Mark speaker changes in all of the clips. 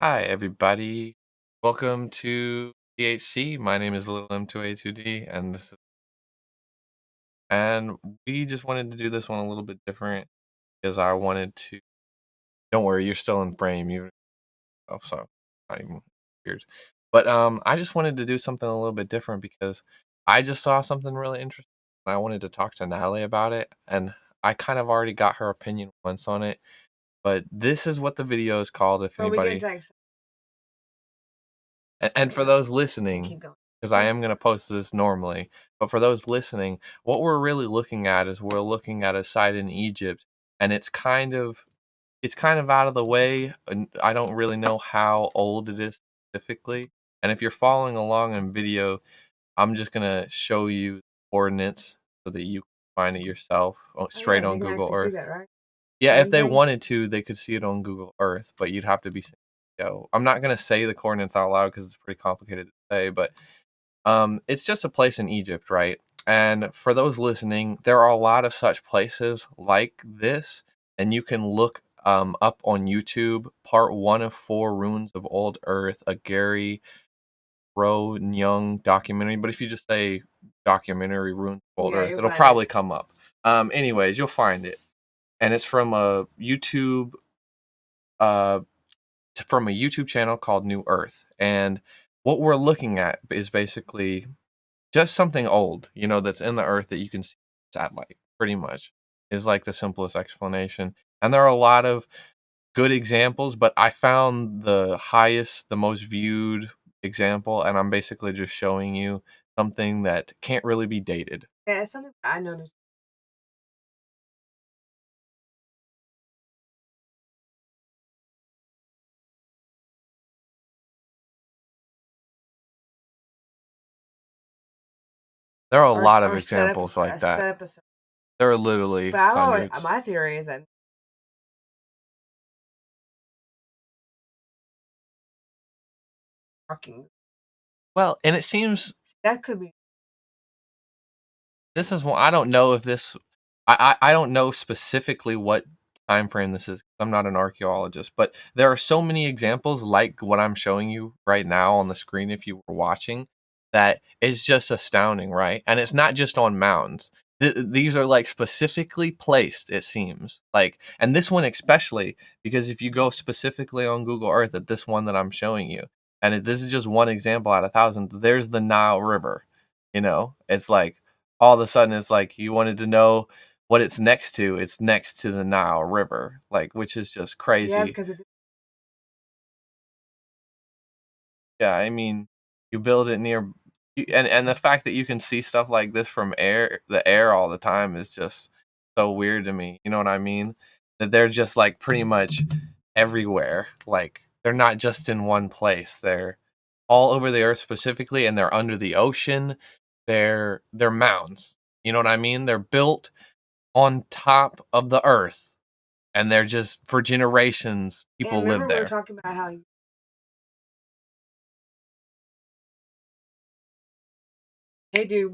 Speaker 1: Hi, everybody. Welcome to THC. My name is Lil M2a2d, and we just wanted to do this one a little bit different because I wanted to. Don't worry, you're still in frame. So not even weird. But I just wanted to do something a little bit different because I just saw something really interesting. And I wanted to talk to Natalie about it, and I kind of already got her opinion once on it. But this is what the video is called. If
Speaker 2: Well, we get
Speaker 1: anybody
Speaker 2: text.
Speaker 1: And for those listening,
Speaker 2: Keep going.
Speaker 1: because I am going to post this normally, but for those listening, what we're really looking at is we're looking at a site in Egypt, and it's kind of out of the way, and I don't really know how old it is specifically. And if you're following along in video, I'm just going to show you coordinates so that you can find it yourself
Speaker 2: Oh yeah,
Speaker 1: straight
Speaker 2: and they
Speaker 1: on
Speaker 2: can
Speaker 1: Google
Speaker 2: actually see
Speaker 1: Earth.
Speaker 2: that, right?
Speaker 1: Yeah, if
Speaker 2: Same
Speaker 1: they
Speaker 2: thing.
Speaker 1: wanted to, they could see it on Google Earth, but you'd have to be go. I'm not gonna say the coordinates out loud because it's pretty complicated to say, but it's just a place in Egypt, right? And for those listening, there are a lot of such places like this, and you can look up on YouTube part one of four ruins of old Earth, a Gary Rowe Young documentary. But if you just say documentary ruins of old
Speaker 2: Yeah,
Speaker 1: Earth,
Speaker 2: you'll
Speaker 1: it'll
Speaker 2: find it.
Speaker 1: probably come up. Anyways, you'll find it, and it's uh from a YouTube channel called New Earth. And what we're looking at is basically just something old, that's in the earth that you can see satellite, pretty much, is like the simplest explanation. And there are a lot of good examples, but I found the most viewed example, and I'm basically just showing you something that can't really be dated.
Speaker 2: Yeah, it's something that I noticed.
Speaker 1: There are a
Speaker 2: Or
Speaker 1: lot of
Speaker 2: or set up
Speaker 1: examples like that.
Speaker 2: set up a.
Speaker 1: There are literally
Speaker 2: But I've always
Speaker 1: hundreds.
Speaker 2: my theory is that markings
Speaker 1: Well, and it seems
Speaker 2: that could be.
Speaker 1: this is one I don't know if this I don't know specifically what time frame this is. I'm not an archaeologist, but there are so many examples like what I'm showing you right now on the screen if you were watching that is just astounding, right? And it's not just on mounds. These are like specifically placed, it seems. Like, and this one especially, because if you go specifically on Google Earth at this one that I'm showing you, and this is just one example out of thousands, there's the Nile River. It's like all of a sudden it's like you wanted to know what it's next to. It's next to the Nile River, like, which is just
Speaker 2: Yeah,
Speaker 1: crazy.
Speaker 2: because it,
Speaker 1: Yeah, I mean, you build it near, and the fact that you can see stuff like this from the air all the time is just so weird to me. You know what I mean? That they're just like pretty much everywhere. Like they're not just in one place. They're all over the earth specifically, and they're under the ocean. They're mounds. You know what I mean? They're built on top of the earth, and they're just for generations
Speaker 2: and
Speaker 1: people live
Speaker 2: remember we were
Speaker 1: there.
Speaker 2: talking about how hey dude,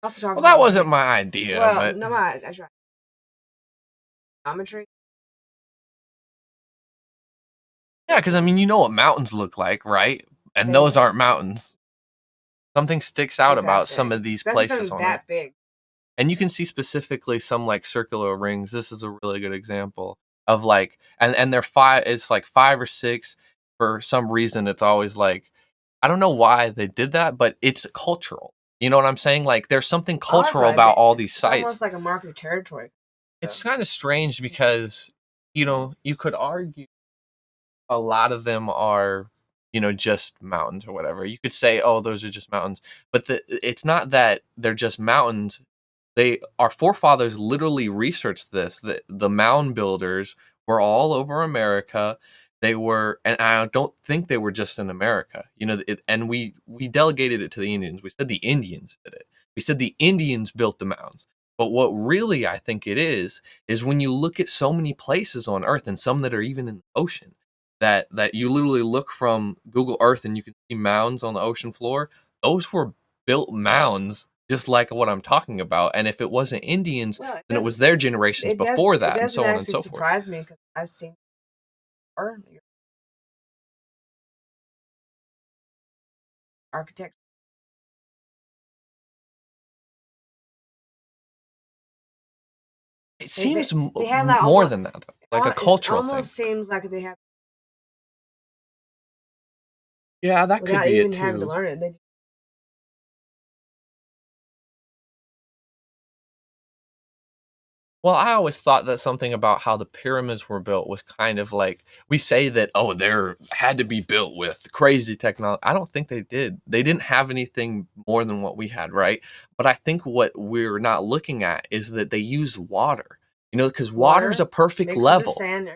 Speaker 2: also
Speaker 1: Well,
Speaker 2: talking
Speaker 1: that
Speaker 2: about
Speaker 1: wasn't
Speaker 2: like
Speaker 1: my idea,
Speaker 2: well
Speaker 1: but
Speaker 2: no I tried geometry.
Speaker 1: yeah, because I mean, you know what mountains look like, right? And
Speaker 2: They
Speaker 1: those aren't mountains. Something sticks
Speaker 2: they're
Speaker 1: out about some
Speaker 2: fascinating,
Speaker 1: of these
Speaker 2: especially
Speaker 1: places
Speaker 2: something
Speaker 1: on Earth.
Speaker 2: that big.
Speaker 1: And you can see specifically some like circular rings. This is a really good example of like, and they're five. It's like five or six. For some reason, it's always like, I don't know why they did that, but it's cultural. You know what I'm saying? Like, there's something
Speaker 2: Also,
Speaker 1: cultural about all these
Speaker 2: it's
Speaker 1: sites.
Speaker 2: almost like a market territory.
Speaker 1: It's kind of strange because you could argue a lot of them are just mountains or whatever. You could say, oh, those are just mountains, but it's not that they're just mountains. Our forefathers literally researched this. The mound builders were all over America. They were, and I don't think they were just in America. And we delegated it to the Indians. We said the Indians did it. We said the Indians built the mounds. But what really I think it is when you look at so many places on Earth and some that are even in the ocean, that you literally look from Google Earth and you can see mounds on the ocean floor. Those were built mounds just like what I'm talking about. And if it wasn't Indians,
Speaker 2: Well,
Speaker 1: then it was their generations before
Speaker 2: it
Speaker 1: that, and
Speaker 2: doesn't
Speaker 1: so on and
Speaker 2: actually
Speaker 1: so forth.
Speaker 2: surprise me because I've seen art, architecture.
Speaker 1: It seems
Speaker 2: They have like
Speaker 1: more
Speaker 2: almost
Speaker 1: than that, though, like a
Speaker 2: it
Speaker 1: cultural thing.
Speaker 2: almost seems like they have
Speaker 1: Yeah, that could
Speaker 2: without
Speaker 1: be it
Speaker 2: even having to
Speaker 1: too.
Speaker 2: learn it. They
Speaker 1: Well, I always thought that something about how the pyramids were built was kind of like we say that, oh, they're had to be built with crazy technology. I don't think they did. They didn't have anything more than what we had, right? But I think what we're not looking at is that they used water. Because water's a
Speaker 2: water
Speaker 1: perfect
Speaker 2: mixed with the
Speaker 1: level.
Speaker 2: sand.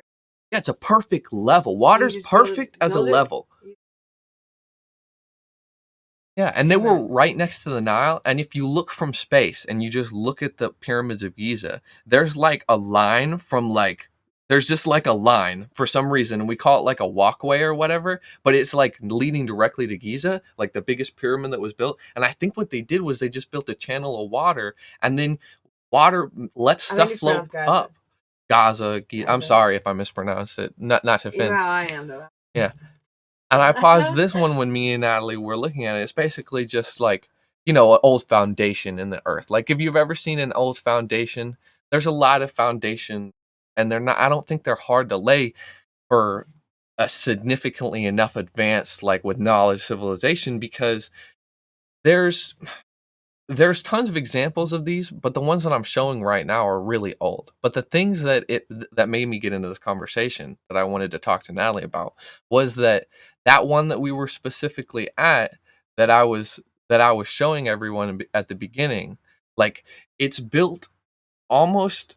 Speaker 1: Yeah, it's a perfect level.
Speaker 2: You
Speaker 1: Water's
Speaker 2: just
Speaker 1: perfect as a
Speaker 2: build it.
Speaker 1: level. Yeah, and they were
Speaker 2: Cement.
Speaker 1: right next to the Nile. And if you look from space and you just look at the pyramids of Giza, there's like a line from like, there's just like a line for some reason. And we call it like a walkway or whatever, but it's like leading directly to Giza, like the biggest pyramid that was built. And I think what they did was they just built a channel of water, and then water lets
Speaker 2: I think
Speaker 1: stuff
Speaker 2: it's
Speaker 1: flow
Speaker 2: pronounced Gaza.
Speaker 1: up. Gaza, I'm
Speaker 2: Gaza.
Speaker 1: sorry if I mispronounced it. Not to
Speaker 2: You know
Speaker 1: offend.
Speaker 2: how I am though.
Speaker 1: Yeah. And I paused this one when me and Natalie were looking at it. It's basically just like, an old foundation in the earth. Like if you've ever seen an old foundation, there's a lot of foundation, and I don't think they're hard to lay for a significantly enough advanced, like with knowledge civilization, because there's there's tons of examples of these, but the ones that I'm showing right now are really old. But the things that made me get into this conversation that I wanted to talk to Natalie about was that one that we were specifically at, that I was showing everyone at the beginning. Like, it's built almost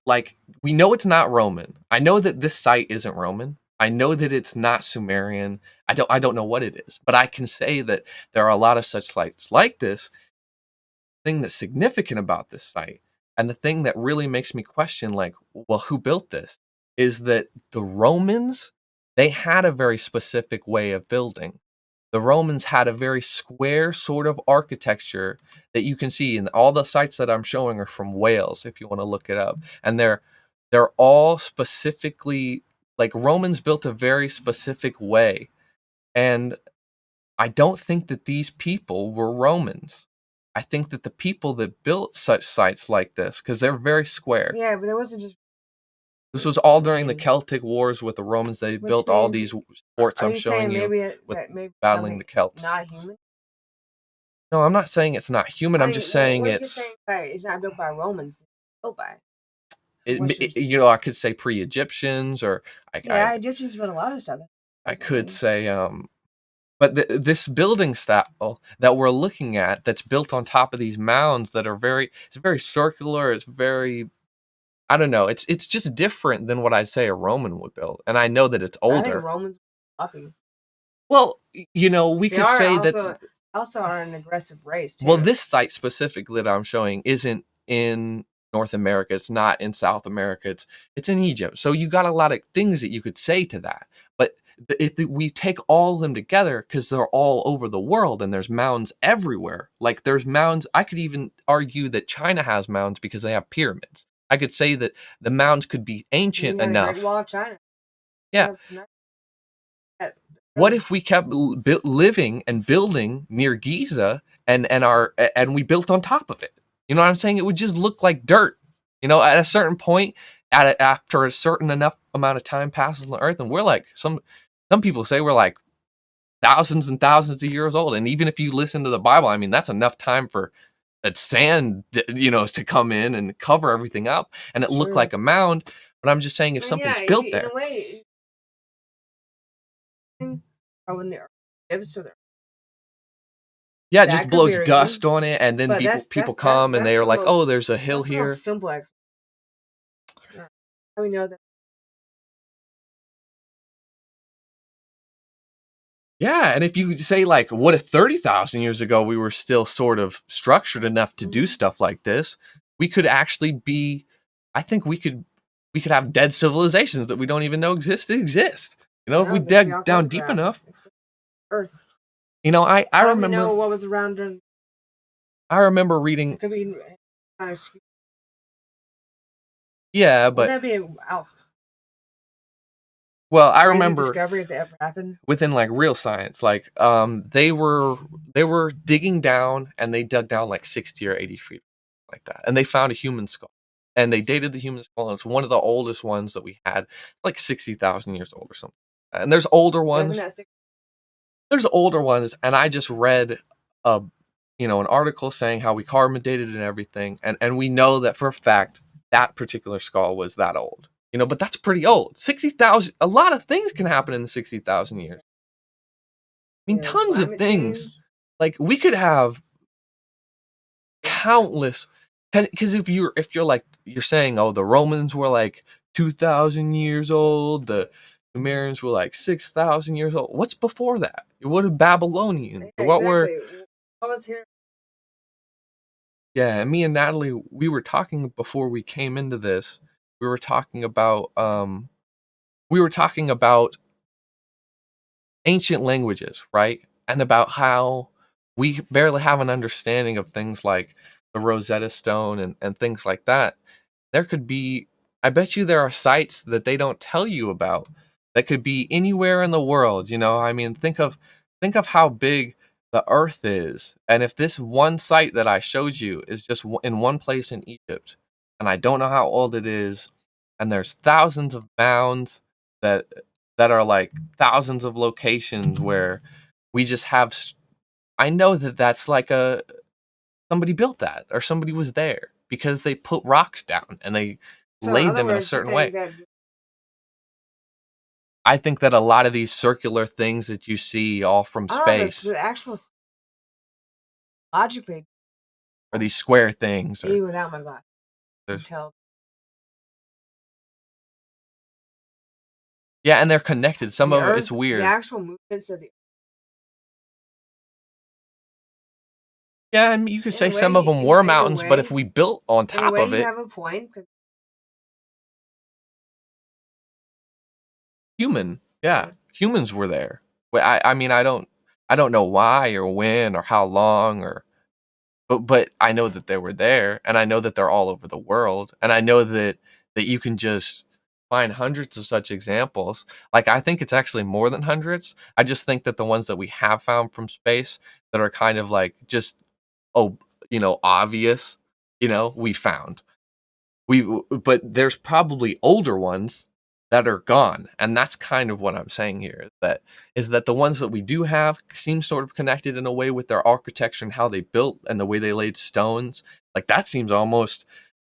Speaker 1: like, we know it's not Roman. I know that this site isn't Roman. I know that it's not Sumerian. I don't know what it is, but I can say that there are a lot of such sites like this. Thing that's significant about this site, and the thing that really makes me question, like, well, who built this, is that the Romans, they had a very specific way of building. The Romans had a very square sort of architecture that you can see, and all the sites that I'm showing are from Wales, if you want to look it up. And they're all specifically, like, Romans built a very specific way. And I don't think that these people were Romans. I think that the people that built such sites like this, because they're very square.
Speaker 2: Yeah, but there wasn't just
Speaker 1: This was all
Speaker 2: the
Speaker 1: during the
Speaker 2: name,
Speaker 1: Celtic Wars with the Romans. They
Speaker 2: which
Speaker 1: built all
Speaker 2: means
Speaker 1: these forts
Speaker 2: are
Speaker 1: I'm
Speaker 2: you
Speaker 1: showing
Speaker 2: saying
Speaker 1: you
Speaker 2: maybe
Speaker 1: with
Speaker 2: that maybe
Speaker 1: battling the
Speaker 2: something
Speaker 1: Celts.
Speaker 2: not human?
Speaker 1: No, I'm not saying it's not human.
Speaker 2: I
Speaker 1: I'm
Speaker 2: mean,
Speaker 1: just
Speaker 2: well,
Speaker 1: saying
Speaker 2: what if you're saying it's not built by Romans? It's built by what's yours?
Speaker 1: I could say pre-Egyptians, or
Speaker 2: Yeah, Egyptians built a lot of stuff.
Speaker 1: I
Speaker 2: Doesn't
Speaker 1: could
Speaker 2: mean
Speaker 1: say but this building style that we're looking at, that's built on top of these mounds that are it's very circular. It's very, I don't know. It's just different than what I'd say a Roman would build, and I know that it's
Speaker 2: I think
Speaker 1: older.
Speaker 2: Romans are uppy.
Speaker 1: Well, we
Speaker 2: They
Speaker 1: could
Speaker 2: are
Speaker 1: say that.
Speaker 2: also are an aggressive race
Speaker 1: Well,
Speaker 2: too.
Speaker 1: this site specifically that I'm showing isn't in North America. It's not in South America. It's in Egypt. So you got a lot of things that you could say to that. But if we take all of them together, because they're all over the world and there's mounds everywhere. Like, there's mounds. I could even argue that China has mounds because they have pyramids. I could say that the mounds could be
Speaker 2: You
Speaker 1: ancient
Speaker 2: even got the Great
Speaker 1: enough.
Speaker 2: Wall of China.
Speaker 1: Yeah.
Speaker 2: That
Speaker 1: What
Speaker 2: early.
Speaker 1: if we kept living and building near Giza, and we built on top of it? You know what I'm saying? It would just look like dirt. At a certain point, after a certain enough amount of time passes on the earth, and we're like, some people say we're like thousands and thousands of years old. And even if you listen to the Bible, I mean, that's enough time for that sand, to come in and cover everything up, and it looked
Speaker 2: True.
Speaker 1: like a mound. But I'm just saying, if
Speaker 2: I mean, yeah,
Speaker 1: something's
Speaker 2: if
Speaker 1: built
Speaker 2: you, in
Speaker 1: there,
Speaker 2: a way, or when the earth gives to the
Speaker 1: yeah, it just
Speaker 2: that could be
Speaker 1: blows
Speaker 2: a
Speaker 1: dust
Speaker 2: reason.
Speaker 1: on it, and then
Speaker 2: But
Speaker 1: people come and they are like, "Oh, there's a hill
Speaker 2: that's the
Speaker 1: here."
Speaker 2: most simple explanation. How we know that?
Speaker 1: Yeah, and if you say, like, what if 30,000 years ago we were still sort of structured enough to do
Speaker 2: Mhm.
Speaker 1: stuff like this, we could actually be. I think we could have dead civilizations that we don't even know exist.
Speaker 2: I
Speaker 1: If we
Speaker 2: know there could be
Speaker 1: dug
Speaker 2: all kinds
Speaker 1: down
Speaker 2: of
Speaker 1: deep
Speaker 2: crap.
Speaker 1: enough.
Speaker 2: Earth.
Speaker 1: I
Speaker 2: How do we know
Speaker 1: remember.
Speaker 2: what was around during?
Speaker 1: I remember reading.
Speaker 2: It could be kind of skewed.
Speaker 1: Yeah,
Speaker 2: Would
Speaker 1: but
Speaker 2: that be out
Speaker 1: well, I
Speaker 2: crazy
Speaker 1: remember
Speaker 2: discovery if that ever happened?
Speaker 1: within like real science, like they were digging down and they dug down like 60 or 80 feet like that, and they found a human skull, and they dated the human skull. And it's one of the oldest ones that we had, like 60,000 years old or something. And there's older
Speaker 2: Younger than
Speaker 1: ones.
Speaker 2: that six.
Speaker 1: There's older ones, and I just read a an article saying how we carbon dated and everything, and we know that for a fact that particular skull was that old. But that's pretty old. 60,000. A lot of things can happen in the 60,000 years. I mean, tons of
Speaker 2: Climate
Speaker 1: things.
Speaker 2: change.
Speaker 1: Like we could have countless. Because if you're like you're saying, oh, the Romans were like 2,000 years old, the Sumerians were like 6,000 years old. What's before that? What are Babylonian?
Speaker 2: Yeah,
Speaker 1: What were
Speaker 2: exactly. I was here.
Speaker 1: Yeah, and me and Natalie, we were talking before we came into this. We were talking about ancient languages, right? And about how we barely have an understanding of things like the Rosetta Stone and things like that. There could be, I bet you there are sites that they don't tell you about that could be anywhere in the world. I mean, think of how big the earth is. And if this one site that I showed you is just in one place in Egypt, and I don't know how old it is, and there's thousands of mounds that are like thousands of locations where we just have I know that that's like somebody built that or somebody was there because they put rocks down and they
Speaker 2: So in
Speaker 1: laid
Speaker 2: other
Speaker 1: them in a
Speaker 2: words, you
Speaker 1: certain way.
Speaker 2: think that
Speaker 1: I think that a lot of these circular things that you see all from space
Speaker 2: the actual logically
Speaker 1: or these square things or
Speaker 2: me without my glass can
Speaker 1: there's
Speaker 2: tell
Speaker 1: yeah, and they're connected. Some
Speaker 2: the
Speaker 1: of it, it's
Speaker 2: earth, the
Speaker 1: weird.
Speaker 2: actual movements of the
Speaker 1: Yeah, I mean, you could
Speaker 2: in
Speaker 1: say
Speaker 2: a
Speaker 1: some of
Speaker 2: way
Speaker 1: them were
Speaker 2: in a
Speaker 1: mountains, but if
Speaker 2: way
Speaker 1: we built on
Speaker 2: in a
Speaker 1: top
Speaker 2: way
Speaker 1: of
Speaker 2: you
Speaker 1: it,
Speaker 2: have a point because
Speaker 1: yeah, humans were there. I mean, I don't know why or when or how long or but I know that they were there, and I know that they're all over the world, and I know that you can just find hundreds of such examples. Like I think it's actually more than hundreds. I just think that the ones that we have found from space that are kind of like just oh, obvious, we found. But there's probably older ones that are gone, and that's kind of what I'm saying here is that the ones that we do have seem sort of connected in a way with their architecture and how they built and the way they laid stones. Like that seems almost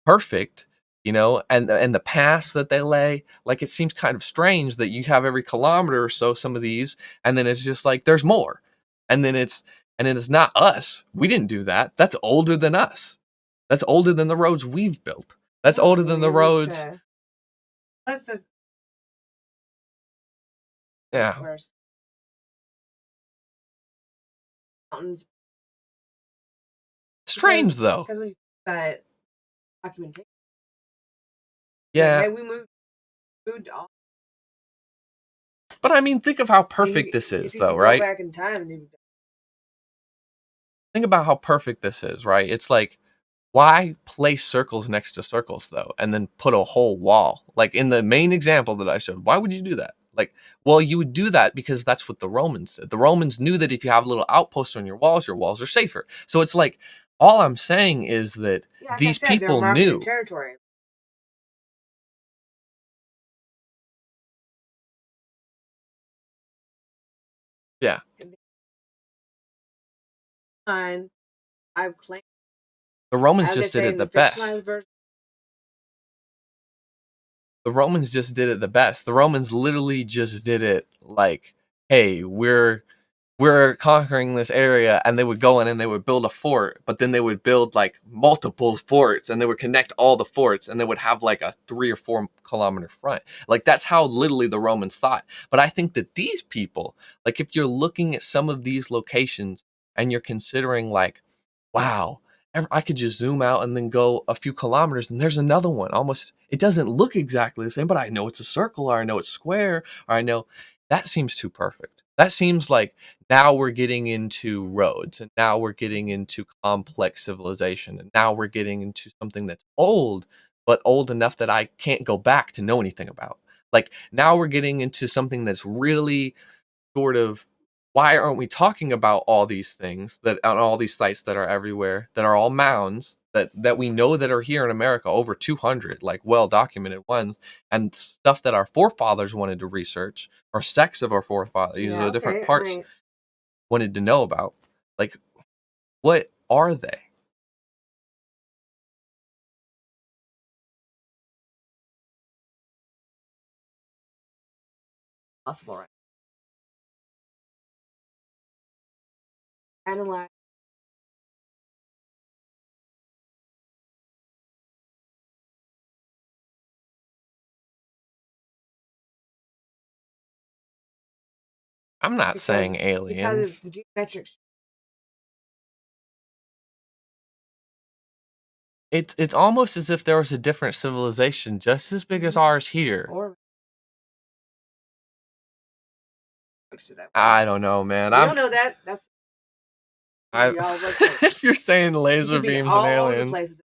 Speaker 1: perfect, and the paths that they lay. Like it seems kind of strange that you have every kilometer or so some of these, and then it's just like there's more, and then it's not us. We didn't do that. That's older than us. That's older than the roads we've built. That's older than the
Speaker 2: at least
Speaker 1: roads.
Speaker 2: plus there's
Speaker 1: Yeah.
Speaker 2: where mountains
Speaker 1: Strange though.
Speaker 2: because when you but documentation
Speaker 1: Yeah.
Speaker 2: hey we moved all
Speaker 1: But I mean, think of how perfect
Speaker 2: you,
Speaker 1: this
Speaker 2: if
Speaker 1: is
Speaker 2: you
Speaker 1: though,
Speaker 2: could go
Speaker 1: right?
Speaker 2: back in time
Speaker 1: Think about how perfect this is, right? It's like, why place circles next to circles though, and then put a whole wall? Like in the main example that I showed, why would you do that? Like, well, you would do that because that's what the Romans did. The Romans knew that if you have little outposts on your walls are safer. So it's like, all I'm saying is that
Speaker 2: yeah like I
Speaker 1: these
Speaker 2: said they're
Speaker 1: people
Speaker 2: marking the
Speaker 1: knew.
Speaker 2: territory
Speaker 1: Yeah.
Speaker 2: and I've claimed
Speaker 1: The Romans
Speaker 2: as they
Speaker 1: just did
Speaker 2: say
Speaker 1: it
Speaker 2: in
Speaker 1: the
Speaker 2: the
Speaker 1: best.
Speaker 2: fictionalized version
Speaker 1: The Romans just did it the best. The Romans literally just did it like, hey, we're conquering this area, and they would go in and they would build a fort, but then they would build like multiple forts and they would connect all the forts and they would have like a 3 or 4 kilometer front. Like that's how literally the Romans thought. But I think that these people, like if you're looking at some of these locations and you're considering like, wow, I could just zoom out and then go a few kilometers and there's another one. Almost, it doesn't look exactly the same, but I know it's a circle or I know it's square or I know that seems too perfect. That seems like now we're getting into roads, and now we're getting into complex civilization, and now we're getting into something that's old, but old enough that I can't go back to know anything about. Like now we're getting into something that's really sort of, why aren't we talking about all these things that on all these sites that are everywhere, that are all mounds, that we know that are here in America, over 200, like well documented ones, and stuff that our forefathers wanted to research, or sects of our forefathers,
Speaker 2: Yeah,
Speaker 1: the different
Speaker 2: okay. I
Speaker 1: parts
Speaker 2: mean,
Speaker 1: wanted to know about. Like, what are they?
Speaker 2: possible, right? Analyze.
Speaker 1: I'm not
Speaker 2: because
Speaker 1: saying
Speaker 2: because
Speaker 1: aliens.
Speaker 2: the geometrics.
Speaker 1: It's almost as if there was a different civilization just as big as
Speaker 2: Mhm.
Speaker 1: ours here.
Speaker 2: Or looks that way.
Speaker 1: I don't know, man.
Speaker 2: If you don't know that, that's where
Speaker 1: I
Speaker 2: y'all look places.
Speaker 1: if you're saying
Speaker 2: You
Speaker 1: laser
Speaker 2: could be
Speaker 1: beams and
Speaker 2: all over the
Speaker 1: aliens,
Speaker 2: place with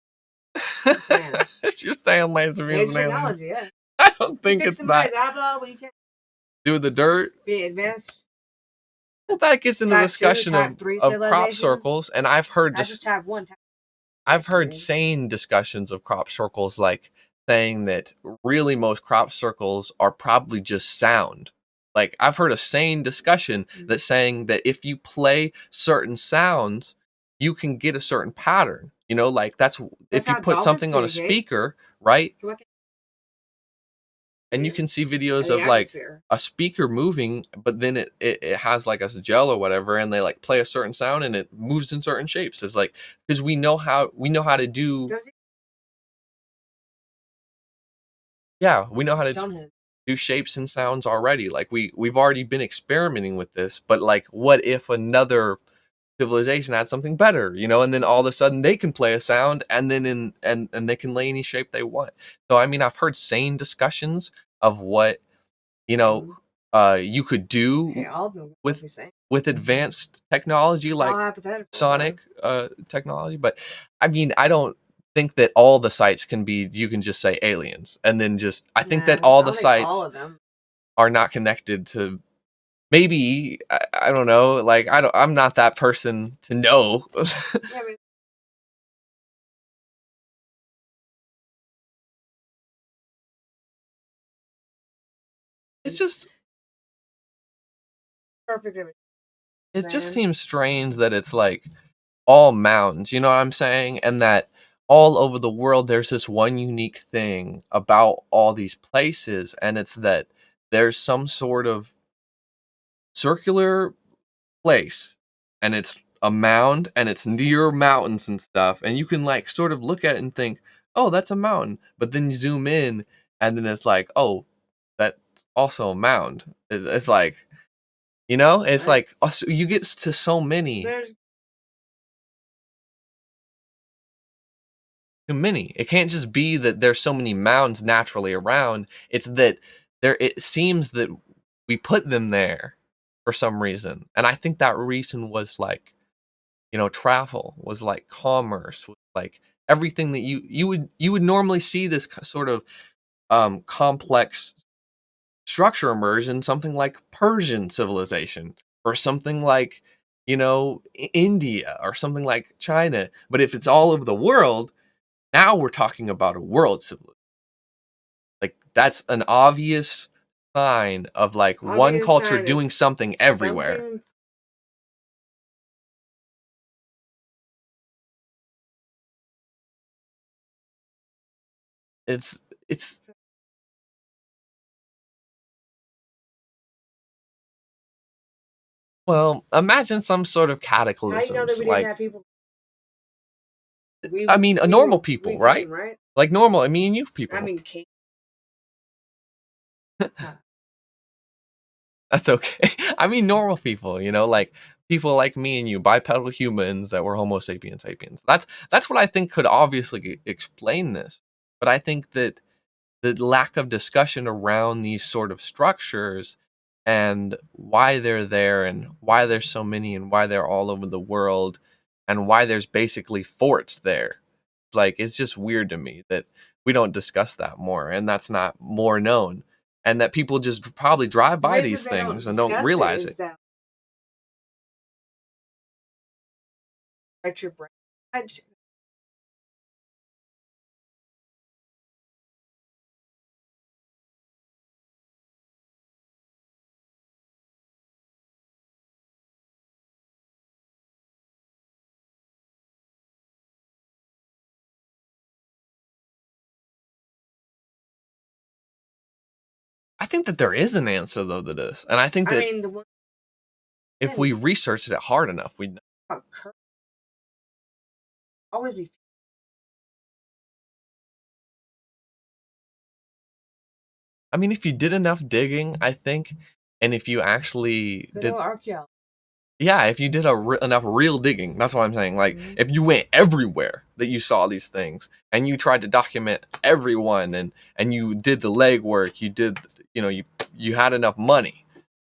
Speaker 2: what I'm saying.
Speaker 1: if you're saying laser beams
Speaker 2: Laser
Speaker 1: and aliens,
Speaker 2: technology, yeah.
Speaker 1: I don't
Speaker 2: You can
Speaker 1: think
Speaker 2: fix
Speaker 1: it's
Speaker 2: somebody's
Speaker 1: that.
Speaker 2: eyeball, but you can't
Speaker 1: Do the dirt.
Speaker 2: be advanced.
Speaker 1: Well, that gets into
Speaker 2: Type 2,
Speaker 1: discussion
Speaker 2: type 3
Speaker 1: of crop
Speaker 2: civilization.
Speaker 1: circles, and I've heard
Speaker 2: That's
Speaker 1: this.
Speaker 2: just type 1, type 2
Speaker 1: I've heard
Speaker 2: activity.
Speaker 1: sane discussions of crop circles, like saying that really most crop circles are probably just sound. Like I've heard a sane discussion
Speaker 2: Mhm.
Speaker 1: that's saying that if you play certain sounds, you can get a certain pattern. Like that's
Speaker 2: That's
Speaker 1: if you
Speaker 2: how
Speaker 1: put
Speaker 2: dolphins
Speaker 1: something on a
Speaker 2: communicate.
Speaker 1: speaker, right?
Speaker 2: So what can
Speaker 1: And you
Speaker 2: you
Speaker 1: can see
Speaker 2: in
Speaker 1: videos
Speaker 2: the
Speaker 1: of like
Speaker 2: atmosphere?
Speaker 1: a speaker moving, but then it has like a gel or whatever, and they like play a certain sound and it moves in certain shapes. It's like, because we know how to do.
Speaker 2: Does it?
Speaker 1: Yeah, we know how to
Speaker 2: Stonehenge.
Speaker 1: do shapes and sounds already. Like we've already been experimenting with this, but like what if another civilization had something better, and then all of a sudden they can play a sound, and then and they can lay any shape they want. So I mean, I've heard sane discussions of what, you know,
Speaker 2: Same.
Speaker 1: you could
Speaker 2: Hey,
Speaker 1: do
Speaker 2: all of them
Speaker 1: with
Speaker 2: would be same.
Speaker 1: advanced technology
Speaker 2: It's all
Speaker 1: like
Speaker 2: hypothetical, so
Speaker 1: sonic technology. But I mean, I don't think that all the sites can be, you can just say aliens, and then just, I think that
Speaker 2: nah,
Speaker 1: all
Speaker 2: I
Speaker 1: the
Speaker 2: don't think all
Speaker 1: sites
Speaker 2: of them.
Speaker 1: are not connected to, maybe, I don't know, like I'm not that person to know.
Speaker 2: Yeah, I mean,
Speaker 1: It's just,
Speaker 2: perfect image.
Speaker 1: it just
Speaker 2: Saying
Speaker 1: seems strange that it's like all mountains, you know what I'm saying? And that all over the world there's this one unique thing about all these places, and it's that there's some sort of circular place, and it's a mound, and it's near mountains and stuff, and you can like sort of look at it and think, oh, that's a mountain, but then you zoom in, and then it's like, oh, that's also a mound. It's like, it's
Speaker 2: right.
Speaker 1: like, oh, so you get to so many,
Speaker 2: There's
Speaker 1: too many. It can't just be that there's so many mounds naturally around. It's that it seems that we put them there for some reason. And I think that reason was like, travel, was like commerce, was like everything that you would normally see this sort of complex structure emerge in something like Persian civilization, or something like, India, or something like China. But if it's all over the world, now we're talking about a world civilization. Like that's an obvious sign of like one
Speaker 2: obvious
Speaker 1: culture
Speaker 2: sign of
Speaker 1: doing something everywhere.
Speaker 2: something.
Speaker 1: It's well, imagine some sort of
Speaker 2: How you know that
Speaker 1: cataclysms.
Speaker 2: we didn't have
Speaker 1: Like,
Speaker 2: people?
Speaker 1: I mean, a normal
Speaker 2: We
Speaker 1: people, right?
Speaker 2: came, right?
Speaker 1: Like normal, I mean, you
Speaker 2: I
Speaker 1: people.
Speaker 2: mean, came. Huh.
Speaker 1: That's okay. I mean, normal people, like people like me and you, bipedal humans that were Homo sapiens sapiens. That's what I think could obviously explain this. But I think that the lack of discussion around these sort of structures and why they're there and why there's so many and why they're all over the world and why there's basically forts there. Like, it's just weird to me that we don't discuss that more and that's not more known, and that people just probably drive
Speaker 2: The
Speaker 1: by
Speaker 2: reason
Speaker 1: these
Speaker 2: they don't
Speaker 1: things and don't
Speaker 2: discuss it
Speaker 1: realize
Speaker 2: is
Speaker 1: it.
Speaker 2: that at your brain.
Speaker 1: I think that there is an answer though to this, and I think
Speaker 2: I
Speaker 1: that
Speaker 2: mean, the one
Speaker 1: if we
Speaker 2: thing
Speaker 1: researched it hard enough, we'd.
Speaker 2: about always be
Speaker 1: I mean, if you did enough digging, I think, and if you actually
Speaker 2: good
Speaker 1: did,
Speaker 2: old archaeology.
Speaker 1: yeah, if you did enough real digging, that's what I'm saying. Like,
Speaker 2: Mhm.
Speaker 1: if you went everywhere that you saw these things, and you tried to document everyone, and you did the legwork, you did, you had enough money,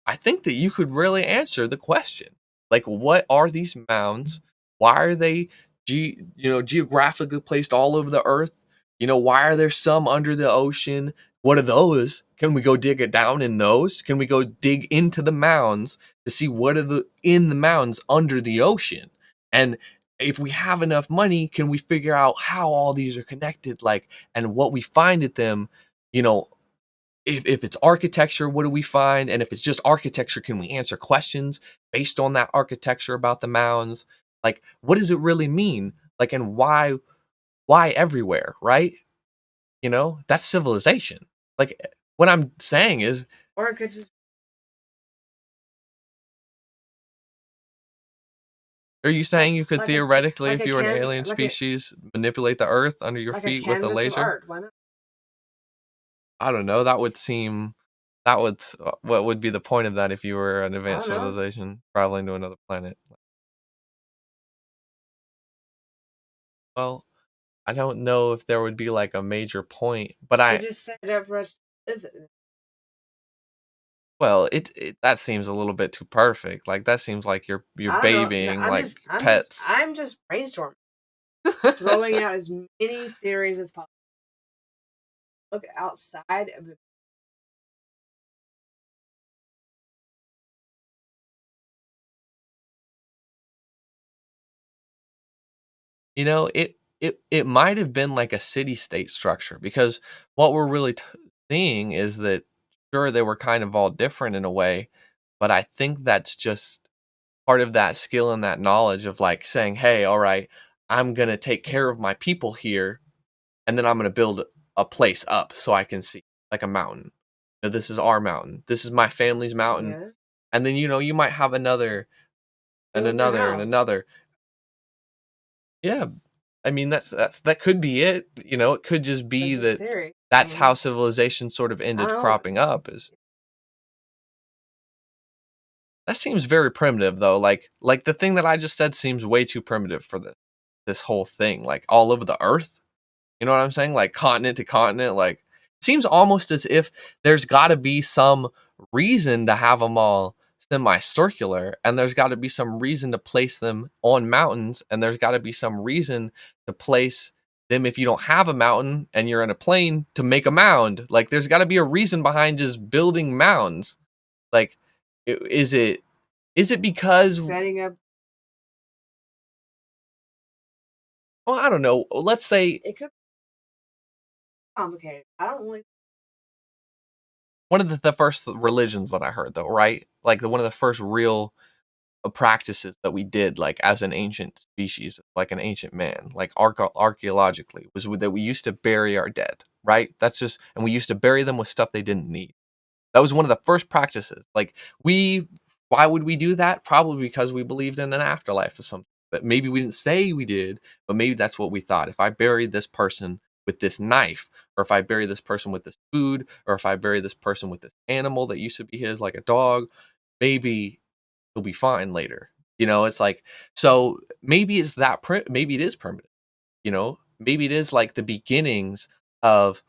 Speaker 1: I think that you could really answer the question. Like, what are these mounds? Why are they geographically placed all over the earth? Why are there some under the ocean? What are those? Can we go dig it down in those? Can we go dig into the mounds to see what are the in the mounds under the ocean? And if we have enough money, can we figure out how all these are connected, like, and what we find at them, you know, if it's architecture, what do we find? And if it's just architecture, can we answer questions based on that architecture about the mounds? Like, what does it really mean? Like, and why everywhere, right? That's civilization. Like, what I'm saying is,
Speaker 2: Or it could just
Speaker 1: are you
Speaker 2: like
Speaker 1: saying you could
Speaker 2: like a
Speaker 1: theoretically,
Speaker 2: like
Speaker 1: if
Speaker 2: a
Speaker 1: you were an
Speaker 2: can
Speaker 1: alien
Speaker 2: like a
Speaker 1: species, manipulate the earth under your
Speaker 2: like a
Speaker 1: feet with a
Speaker 2: canvas of
Speaker 1: laser?
Speaker 2: art. Why not?
Speaker 1: I don't know. That would, what would be the point of that if you were an
Speaker 2: I
Speaker 1: advanced
Speaker 2: don't know.
Speaker 1: civilization traveling to another planet? Well, I don't know if there would be like a major point, but
Speaker 2: They just set it up for us to live in.
Speaker 1: well, it that seems a little bit too perfect. Like, that seems like you're
Speaker 2: I don't know. No,
Speaker 1: babying like pets.
Speaker 2: I'm just brainstorming, throwing out as many theories as possible. Look outside of it.
Speaker 1: It might have been like a city state structure, because what we're really seeing is that, sure, they were kind of all different in a way, but I think that's just part of that skill and that knowledge of, like, saying, "Hey, all right, I'm gonna take care of my people here, and then I'm gonna build a place up so I can see, like, a mountain. This is our mountain. This is my family's mountain."
Speaker 2: Yeah,
Speaker 1: And then, you might have another and
Speaker 2: building a
Speaker 1: another and
Speaker 2: house.
Speaker 1: another. Yeah, I mean, that could be it. It could just be
Speaker 2: That's just a
Speaker 1: that
Speaker 2: theory. I
Speaker 1: that's how
Speaker 2: mean,
Speaker 1: civilization sort of
Speaker 2: I
Speaker 1: ended
Speaker 2: don't know.
Speaker 1: cropping up. Is That seems very primitive, though. Like the thing that I just said seems way too primitive for this whole thing. Like, all over the earth. You know what I'm saying? Like, continent to continent. Like, it seems almost as if there's got to be some reason to have them all semicircular, and there's got to be some reason to place them on mountains, and there's got to be some reason to place them, if you don't have a mountain and you're in a plane, to make a mound. Like, there's got to be a reason behind just building mounds. Like, is it because,
Speaker 2: Setting up.
Speaker 1: well, I don't know. Let's say
Speaker 2: It could be complicated. I don't really.
Speaker 1: one of the first religions that I heard, though, right? Like, one of the first real practices that we did, like, as an ancient species, like an ancient man, like, archaeologically, was that we used to bury our dead, right? And we used to bury them with stuff they didn't need. That was one of the first practices. Like, why would we do that? Probably because we believed in an afterlife or something. But maybe we didn't say we did, but maybe that's what we thought. If I bury this person with this knife, or if I bury this person with this food, or if I bury this person with this animal that used to be his, like a dog, maybe he'll be fine later. It's like, so maybe it's that, maybe it is primitive, maybe it is like the beginnings of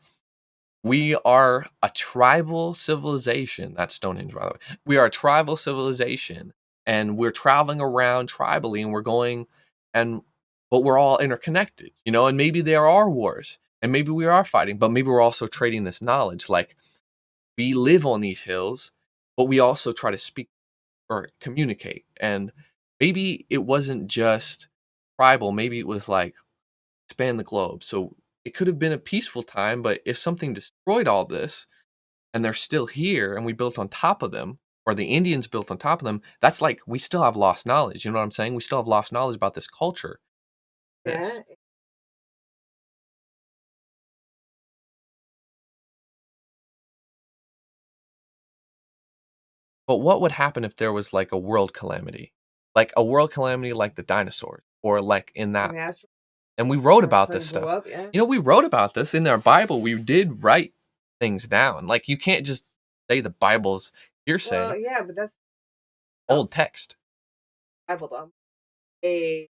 Speaker 1: We are a tribal civilization. That's Stonehenge, by the way. We are a tribal civilization, and we're traveling around tribally, and we're going, and but we're all interconnected, you know. And maybe there are wars, and maybe we are fighting, but maybe we're also trading this knowledge. Like we live on these hills, but we also try to speak or communicate. And maybe it wasn't just tribal. Maybe it was like span the globe. So it could have been a peaceful time, but if something destroyed all this and they're still here and we built on top of them, or the Indians built on top of them, that's like we still have lost knowledge. You know what I'm saying? We still have lost knowledge about this culture. This.
Speaker 2: Yeah.
Speaker 1: But what would happen if there was like a world calamity? Like a world calamity like the dinosaurs, or like in
Speaker 2: Like
Speaker 1: that.
Speaker 2: an asteroid
Speaker 1: And we wrote
Speaker 2: or
Speaker 1: about this
Speaker 2: something blew
Speaker 1: stuff.
Speaker 2: up. Yeah.
Speaker 1: You know, we wrote about this in our Bible. We did write things down. Like you can't just say the Bible's
Speaker 2: Well,
Speaker 1: hearsay,
Speaker 2: yeah, but that's oh,
Speaker 1: old text.
Speaker 2: Bible though. A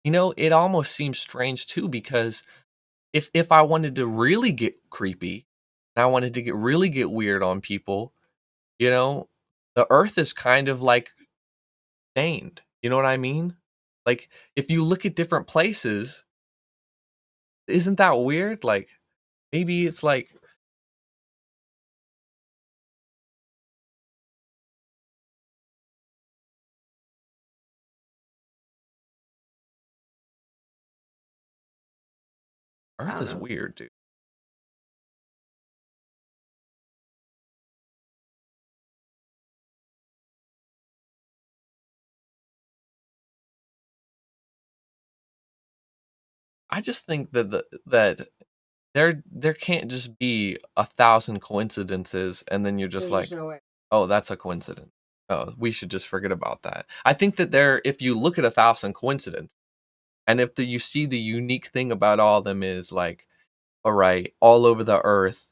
Speaker 1: You know, it almost seems strange too because if I wanted to really get creepy, and I wanted to get weird on people, you know, the earth is kind of like stained. You know what I mean? Like if you look at different places, isn't that weird? Like maybe it's like
Speaker 2: I
Speaker 1: earth
Speaker 2: don't
Speaker 1: is
Speaker 2: know.
Speaker 1: weird, dude. I just think that that there can't just be 1,000 coincidences and then you're just
Speaker 2: There's just
Speaker 1: like,
Speaker 2: no way.
Speaker 1: "Oh, that's a coincidence. Oh, we should just forget about that." I think that there if you look at 1,000 coincidences and if you see the unique thing about all of them is like, all right, all over the earth,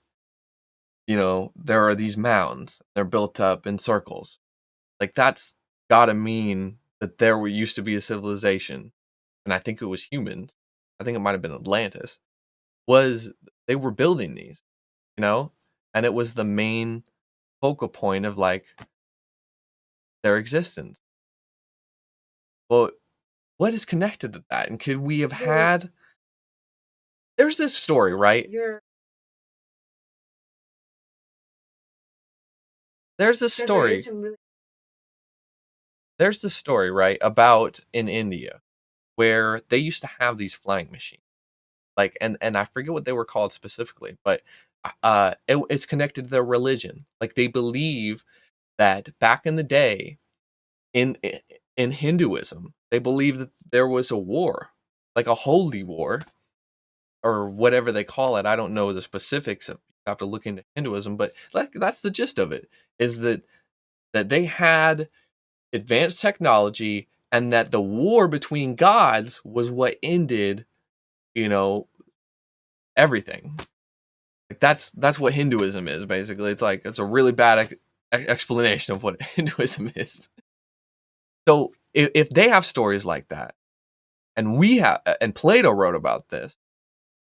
Speaker 1: you know, there are these mounds. They're built up in circles. Like that's got to mean that used to be a civilization, and I think it was humans. I think it might have been Atlantis. Was they were building these, you know? And it was the main focal point of like their existence. Well, what is connected to that? And could we have
Speaker 2: There,
Speaker 1: had there's this story, right?
Speaker 2: you're
Speaker 1: There's this
Speaker 2: because there is
Speaker 1: story.
Speaker 2: some really
Speaker 1: There's this story, right, about in India where they used to have these flying machines. Like and I forget what they were called specifically, but it's connected to their religion. Like they believe that back in the day in in Hinduism, they believe that there was a war, like a holy war or whatever they call it. I don't know the specifics of you have to look into Hinduism, but like that's the gist of it is that they had advanced technology and that the war between gods was what ended, you know, everything. Like that's what Hinduism is basically. It's like it's a really bad explanation of what Hinduism is. So if they have stories like that, and we have, and Plato wrote about this,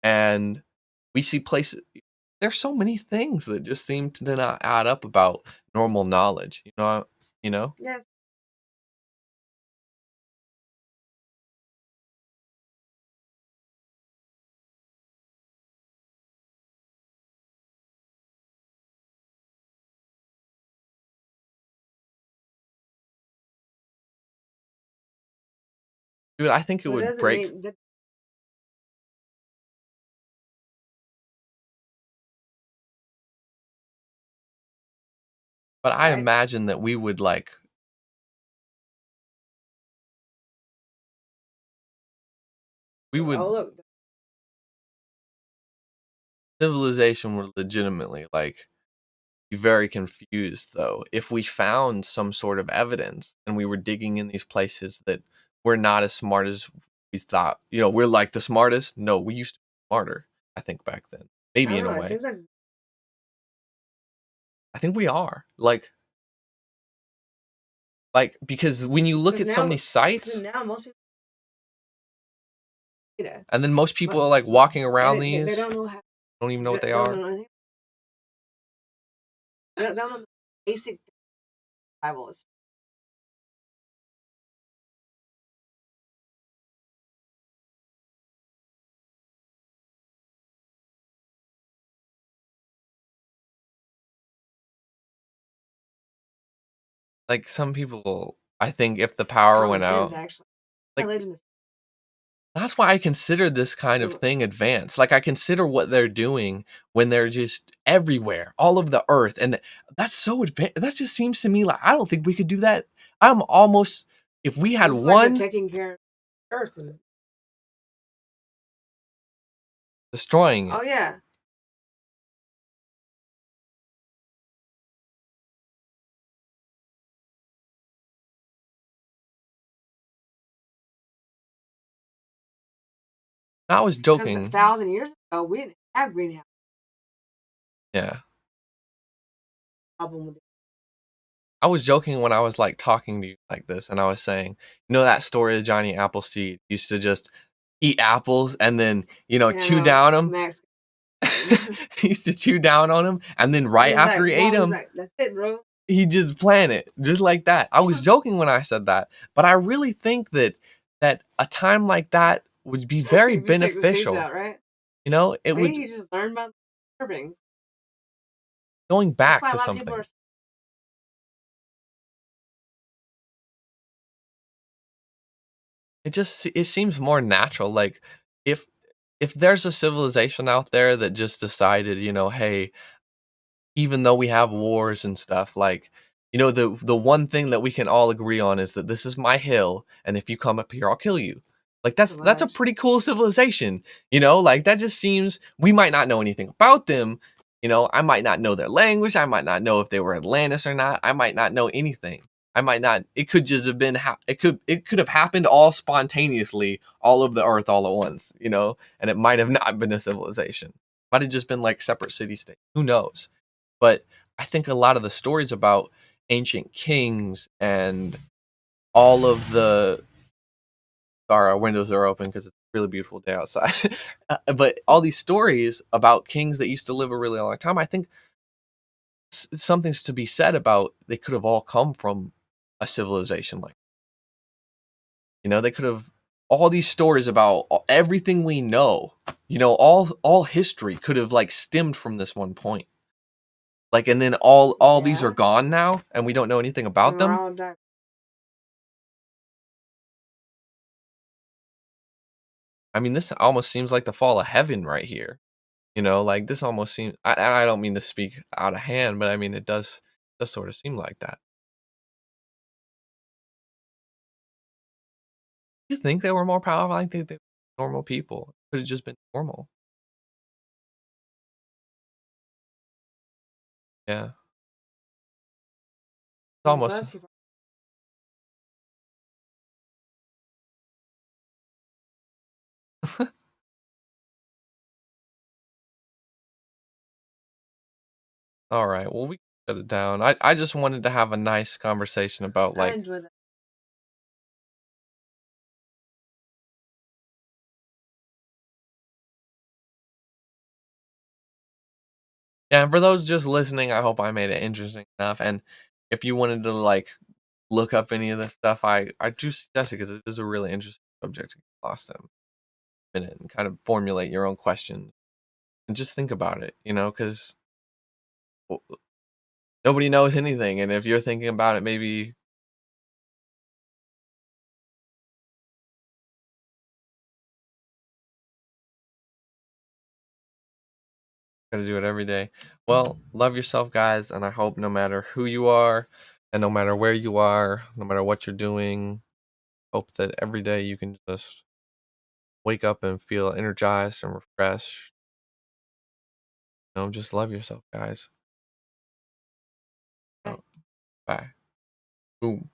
Speaker 1: and we see places. There's so many things that just seem to not add up about normal knowledge. You know, you know,
Speaker 2: yes.
Speaker 1: dude. I think it
Speaker 2: So it
Speaker 1: would
Speaker 2: doesn't
Speaker 1: break.
Speaker 2: mean that
Speaker 1: But I
Speaker 2: I
Speaker 1: imagine that we would like we
Speaker 2: oh
Speaker 1: would
Speaker 2: look
Speaker 1: civilization would legitimately like be very confused though if we found some sort of evidence and we were digging in these places that we're not as smart as we thought. You know, we're like the smartest. No, we used to be smarter. I think back then,
Speaker 2: I
Speaker 1: maybe
Speaker 2: don't
Speaker 1: in a
Speaker 2: know. It
Speaker 1: way.
Speaker 2: seems like
Speaker 1: I think we are like because when you look
Speaker 2: because
Speaker 1: at so
Speaker 2: now
Speaker 1: many
Speaker 2: so
Speaker 1: sites,
Speaker 2: now most people data.
Speaker 1: And then most
Speaker 2: But
Speaker 1: people are like walking around
Speaker 2: they
Speaker 1: these,
Speaker 2: don't know how.
Speaker 1: don't even know what they
Speaker 2: Don't
Speaker 1: are.
Speaker 2: know anything. They don't know the basic survival is.
Speaker 1: Like some people, I think if the
Speaker 2: It's
Speaker 1: power
Speaker 2: common
Speaker 1: went
Speaker 2: sense,
Speaker 1: out,
Speaker 2: actually. I
Speaker 1: like
Speaker 2: lived in this.
Speaker 1: that's why I consider this kind of thing advanced. Like I consider what they're doing when they're just everywhere, all over the earth, and that's so advanced. That just seems to me like I don't think we could do that. I'm almost if we had
Speaker 2: Looks like they're
Speaker 1: one
Speaker 2: taking care of Earth. And,
Speaker 1: destroying
Speaker 2: oh
Speaker 1: it.
Speaker 2: yeah,
Speaker 1: I was
Speaker 2: because a
Speaker 1: joking.
Speaker 2: 1,000 years ago we didn't have greenhouse
Speaker 1: Yeah.
Speaker 2: problem with it.
Speaker 1: I was joking when I was like talking to you like this, and I was saying, you know, that story of Johnny Appleseed used to just eat apples and then,
Speaker 2: Yeah,
Speaker 1: chew
Speaker 2: no,
Speaker 1: down them.
Speaker 2: Max.
Speaker 1: He used to chew down on them, and then right
Speaker 2: He's
Speaker 1: after
Speaker 2: like,
Speaker 1: he ate
Speaker 2: Mom, he's
Speaker 1: them,
Speaker 2: like, that's it, bro.
Speaker 1: he just planned it just like that. I was joking when I said that, but I really think that a time like that would be very
Speaker 2: If you take the seeds
Speaker 1: beneficial.
Speaker 2: out, right?
Speaker 1: You know, it
Speaker 2: See,
Speaker 1: would
Speaker 2: you just learn about curbing.
Speaker 1: going
Speaker 2: That's
Speaker 1: back
Speaker 2: why a
Speaker 1: to
Speaker 2: lot of people
Speaker 1: something.
Speaker 2: are.
Speaker 1: It seems more natural. Like if if there's a civilization out there that just decided, hey, even though we have wars and stuff, like, the one thing that we can all agree on is that this is my hill, and if you come up here, I'll kill you. Like that's a
Speaker 2: Ledge.
Speaker 1: pretty cool civilization, like that just seems we might not know anything about them. I might not know their language, I might not know if they were Atlantis or not, I might not know anything. I might not it could just have been it could have happened all spontaneously all over the earth all at once, and it might have not been a civilization. Might have just been like separate city states. Who knows? But I think a lot of the stories about ancient kings and all of the our windows are open because it's a really beautiful day outside. But all these stories about kings that used to live a really long time, I think something's to be said about they could have all come from a civilization like, they could have all these stories about everything we know, all history could have like stemmed from this one point. Like, and then all these are
Speaker 2: Yeah.
Speaker 1: gone now, and we don't know anything about
Speaker 2: And we're
Speaker 1: them.
Speaker 2: all dying.
Speaker 1: I mean, this almost seems like the fall of heaven right here. Like this almost seems. I don't mean to speak out of hand, but I mean it does sort of seem like that. You think they were more powerful? I think they were normal people. Could have just been normal. Yeah, it's
Speaker 2: Oh,
Speaker 1: almost
Speaker 2: bless you.
Speaker 1: all right. Well, we can shut it down. I just wanted to have a nice conversation about
Speaker 2: I
Speaker 1: like
Speaker 2: enjoy that.
Speaker 1: yeah. And for those just listening, I hope I made it interesting enough. And if you wanted to like look up any of this stuff, I do suggest it because it is a really interesting subject to get lost in it and kind of formulate your own questions and just think about it, because nobody knows anything. And if you're thinking about it, maybe gotta do it every day. Well, love yourself, guys, and I hope no matter who you are and no matter where you are, no matter what you're doing, hope that every day you can just wake up and feel energized and refreshed. Just love yourself, guys.
Speaker 2: Okay.
Speaker 1: Oh, bye. Boom.